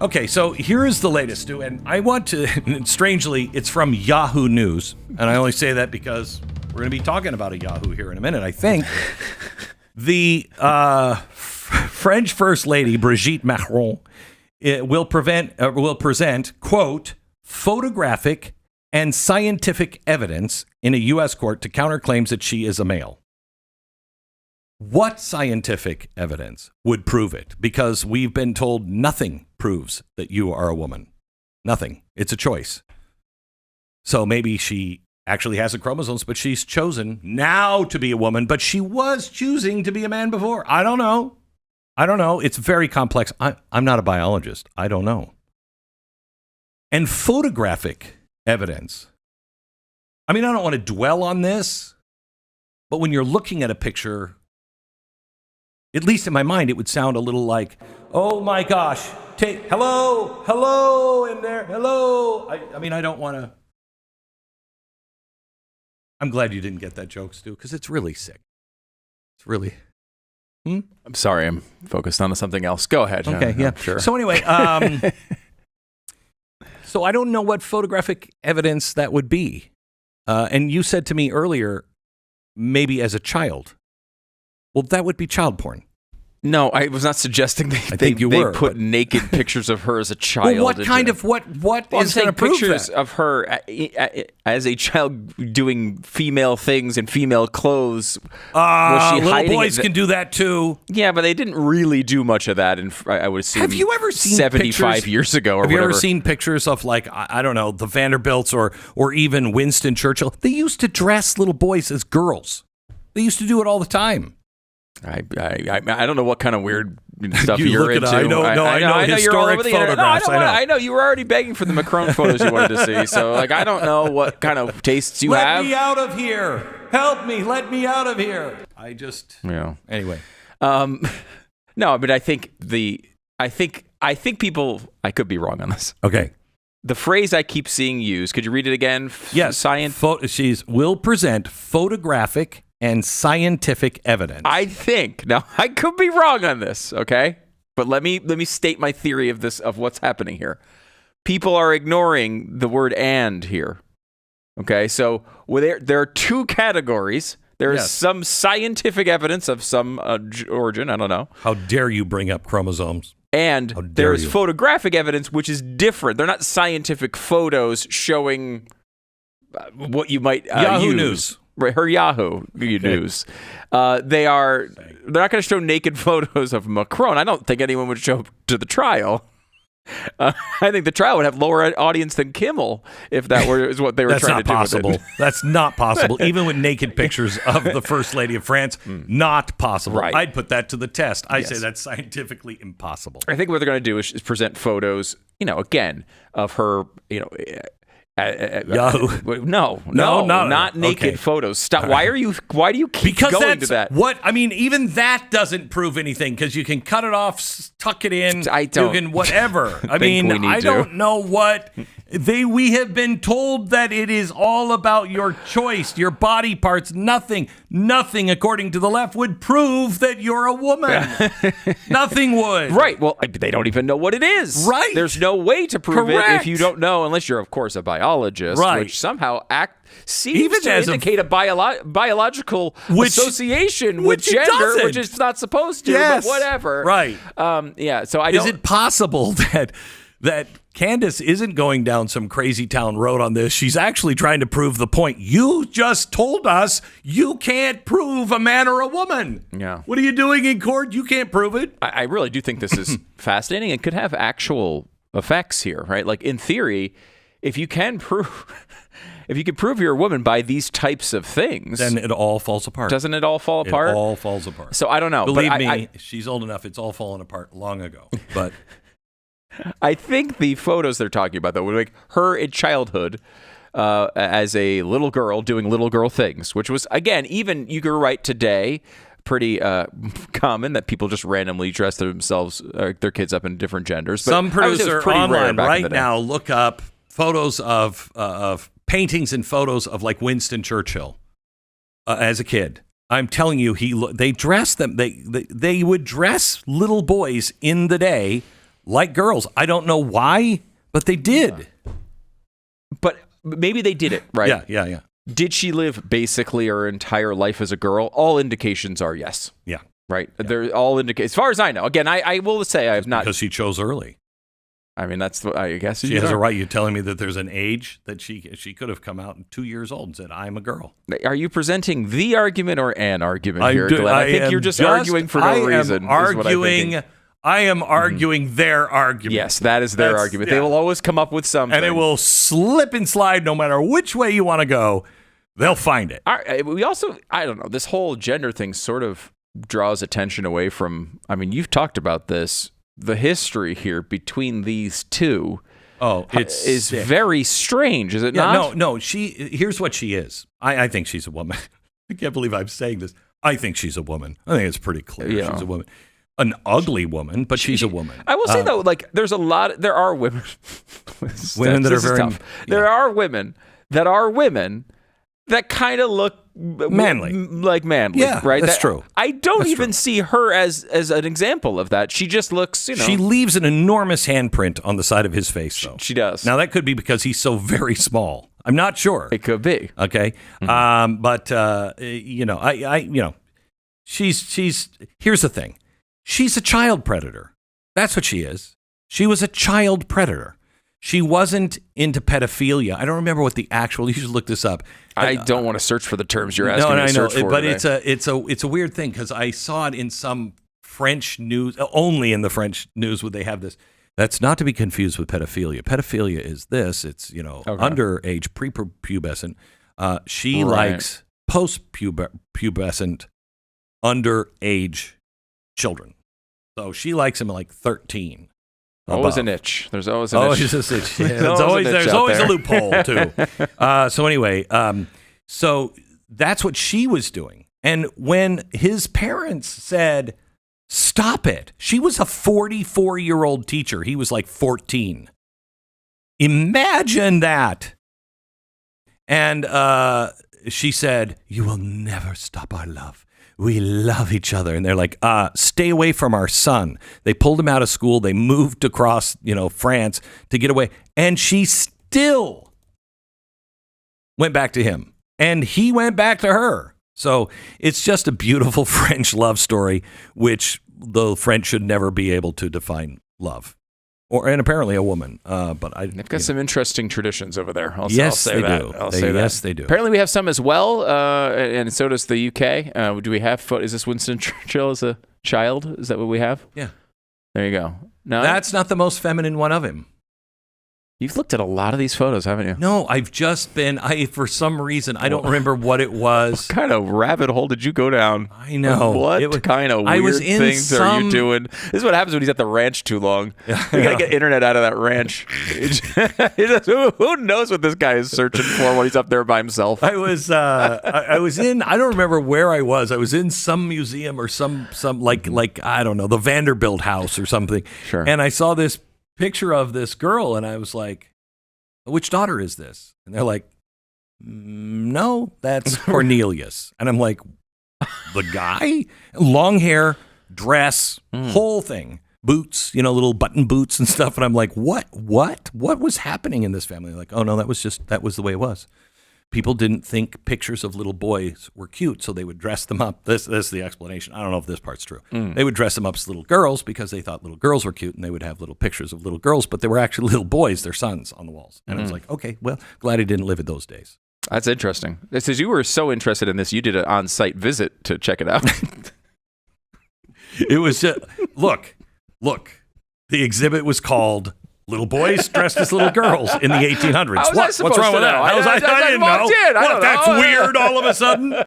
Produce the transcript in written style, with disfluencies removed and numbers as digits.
Okay, so here is the latest, Stu, and I want to, strangely, it's from Yahoo News, and I only say that because we're going to be talking about a Yahoo here in a minute, I think. The French First Lady Brigitte Macron will present, quote, photographic and scientific evidence in a U.S. court to counter claims that she is a male. What scientific evidence would prove it? Because we've been told nothing proves that you are a woman. Nothing. It's a choice. So maybe she actually has the chromosomes, but she's chosen now to be a woman, but she was choosing to be a man before. I don't know. It's very complex. I'm not a biologist. I don't know. And photographic evidence. I mean, I don't want to dwell on this, but when you're looking at a picture, at least in my mind, it would sound a little like, oh my gosh, hello in there, hello. I mean, I don't want to. I'm glad you didn't get that joke, Stu, because it's really sick. It's really. I'm sorry, I'm focused on something else. Go ahead. Okay, yeah, sure. So anyway, so I don't know what photographic evidence that would be. And you said to me earlier, maybe as a child. Well, that would be child porn. No, I was not suggesting they put naked pictures of her as a child. Well, what kind of what is going to prove pictures that? of her as a child doing female things in female clothes? Little boys can do that too. Yeah, but they didn't really do much of that. I would assume. Have you ever seen 75 years ago or whatever? Have you ever seen pictures of, like, I don't know, the Vanderbilts or even Winston Churchill? They used to dress little boys as girls. They used to do it all the time. I don't know what kind of weird stuff you're into. I know historic photographs. I know you were already begging for the Macron photos you wanted to see. So, like, I don't know what kind of tastes you have. Let me out of here! Help me! Let me out of here! Anyway. No, but I think people. I could be wrong on this. Okay. The phrase I keep seeing used. Could you read it again? Yes. She will present photographic and scientific evidence. I think. Now, I could be wrong on this, okay? But let me state my theory of what's happening here. People are ignoring the word "and" here. Okay? So, there are two categories. There is some scientific evidence of some origin, I don't know. How dare you bring up chromosomes? And there is photographic evidence, which is different. They're not scientific photos showing what you might Yahoo use. News. Right, her Yahoo News. They're not going to show naked photos of Macron. I don't think anyone would show up to the trial. I think the trial would have lower audience than Kimmel if that is what they were trying to do. That's not possible. With it. That's not possible. Even with naked pictures of the First Lady of France, not possible. Right. I'd put that to the test. I say that's scientifically impossible. I think what they're going to do is present photos, again, of her, Yahoo. No, not naked photos. Stop. Why do you keep going to that? Even that doesn't prove anything, because you can cut it off, tuck it in, you can whatever. I don't know what we have been told that it is all about your choice, your body parts. Nothing according to the left would prove that you're a woman. Nothing would. Right. Well, they don't even know what it is. Right. There's no way to prove it if you don't know, unless you're, of course, a biologist, right, which somehow seems to indicate a biological association with gender, which it's not supposed to, but whatever. Right. So is it possible that Candace isn't going down some crazy town road on this? She's actually trying to prove the point. You just told us you can't prove a man or a woman. Yeah. What are you doing in court? You can't prove it. I really do think this is fascinating and could have actual effects here, right? Like, in theory, if you can prove you're a woman by these types of things, then it all falls apart. Doesn't it all fall apart? It all falls apart. So I don't know. Believe me, she's old enough. It's all fallen apart long ago. But I think the photos they're talking about, though, were like her in childhood as a little girl doing little girl things, which was, again, even you could write today, pretty common that people just randomly dress themselves, their kids up in different genders. But some producer online right now look up photos of paintings and photos of, like, Winston Churchill as a kid. I'm telling you, they dressed them. They would dress little boys in the day like girls. I don't know why, but they did. But maybe they did it, right? Yeah. Did she live basically her entire life as a girl? All indications are yes. Yeah. Right? Yeah. They're all as far as I know. Again, I will say I have not. Because she chose early. I mean, that's what I guess. She has a right. You're telling me that there's an age that she could have come out at 2 years old and said, I'm a girl. Are you presenting the argument or an argument here, Glenn? I think you're just arguing for no reason. I am arguing their argument. Yes, that is their argument. Yeah. They will always come up with something. And it will slip and slide no matter which way you want to go. They'll find it. We also, I don't know, this whole gender thing sort of draws attention away from, I mean, you've talked about this. The history here between these two is sick. Very strange, is it not? No. Here's what she is. I think she's a woman. I can't believe I'm saying this. I think she's a woman. I think it's pretty clear she's a woman. An ugly woman, but she's a woman. I will say, though, like, there are women. Women that are very tough. There are women that kind of look manly, manly. Yeah, right. That's true. I don't even see her as an example of that. She just looks, She leaves an enormous handprint on the side of his face, though. She does. Now that could be because he's so very small. I'm not sure. It could be. Okay. But she's. Here's the thing. She's a child predator. That's what she is. She was a child predator. She wasn't into pedophilia. I don't remember what the actual. You should look this up. I don't want to search for the terms you're asking me to search for. But today. it's a weird thing because I saw it in some French news. Only in the French news would they have this. That's not to be confused with pedophilia. Pedophilia is this. It's underage, prepubescent. She likes post-pubescent, underage children. So she likes him like 13. Always an itch. There's always an itch. There's always a loophole, too. So anyway, so that's what she was doing. And when his parents said, stop it, she was a 44-year-old teacher. He was like 14. Imagine that. And she said, you will never stop our love. We love each other. And they're like, stay away from our son. They pulled him out of school. They moved across, France to get away. And she still went back to him. And he went back to her. So it's just a beautiful French love story, which the French should never be able to define love. And apparently a woman. But they've got some interesting traditions over there. I'll say that. Yes, they do. Apparently we have some as well, and so does the UK. Do we have? Is this Winston Churchill as a child? Is that what we have? Yeah. There you go. No, that's not the most feminine one of him. You've looked at a lot of these photos, haven't you? No, I've just been, for some reason, I don't remember what it was. What kind of rabbit hole did you go down? I know. What kind of weird things are you doing? This is what happens when he's at the ranch too long. You got to get internet out of that ranch. Who knows what this guy is searching for when he's up there by himself? I was in, I don't remember where I was. I was in some museum or some like I don't know, the Vanderbilt house or something. Sure. And I saw this picture of this girl and I was like, which daughter is this? And they're like, no, that's Cornelius. And I'm like, the guy? Long hair, dress, whole thing, boots, little button boots and stuff. And I'm like, what was happening in this family? Like, oh no, that was the way it was. People didn't think pictures of little boys were cute, so they would dress them up. This is the explanation. I don't know if this part's true. They would dress them up as little girls because they thought little girls were cute, and they would have little pictures of little girls, but they were actually little boys, their sons, on the walls. And I was like, okay, well, glad he didn't live in those days. That's interesting. It says you were so interested in this, you did an on-site visit to check it out. It was just, look, the exhibit was called Little Boys Dressed as Little Girls in the 1800s. What's wrong with that? I didn't know. That's weird all of a sudden.